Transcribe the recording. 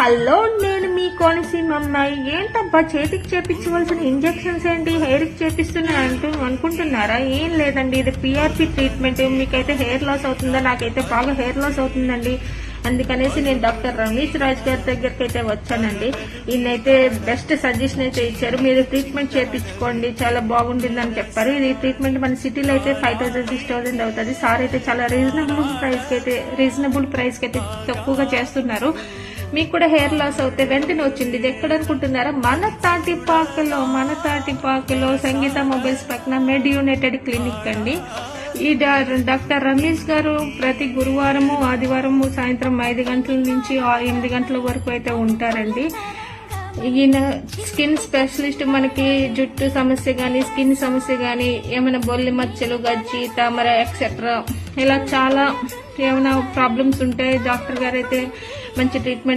Hello, నేను మీ కోనసీమ అమ్మాయి. ఏంటబ్బా చేతికి చేపించవలసిన ఇంజెక్షన్స్ ఏంటి హెయిర్ కి చేపిస్తున్నా అంటూ అనుకుంటున్నారా? ఏం లేదండి, ఇది పిఆర్పి ట్రీట్మెంట్. మీకైతే హెయిర్ లాస్ అవుతుందా? నాకైతే బాగా హెయిర్ లాస్ అవుతుందండి. అందుకనేసి నేను డాక్టర్ రమేష్ రాజ్ గారి దగ్గరికి అయితే వచ్చానండి. ఈయనైతే బెస్ట్ సజెషన్ అయితే ఇచ్చారు. మీరు ట్రీట్మెంట్ చేయించుకోండి, చాలా బాగుంటుందని చెప్పారు. ఇది ట్రీట్మెంట్ మన సిటీలో అయితే 5,000-6,000 అవుతుంది. సార్ అయితే చాలా రీజనబుల్ ప్రైస్ కి అయితే తక్కువగా చేస్తున్నారు. మీకు కూడా హెయిర్ లాస్ అవుతే వెంటనే వచ్చింది. ఇది ఎక్కడ అనుకుంటున్నారా? మన తాటిపాకలో సంగీత మొబైల్స్ పక్కన మెడ్ యునైటెడ్ క్లినిక్ అండి. ఈ డాక్టర్ రమేష్ గారు ప్రతి గురువారము ఆదివారము సాయంత్రం 5 గంటల నుంచి 8 గంటల వరకు అయితే ఉంటారండి. ఈయన స్కిన్ స్పెషలిస్ట్. మనకి జుట్టు సమస్య గానీ, స్కిన్ సమస్య గానీ, ఏమైనా బొల్లి మచ్చలు, గజ్జి, తామర ఎక్సెట్రా ఇలా చాలా ఏమైనా ప్రాబ్లమ్స్ ఉంటాయి. డాక్టర్ గారు అయితే మంచి ట్రీట్మెంట్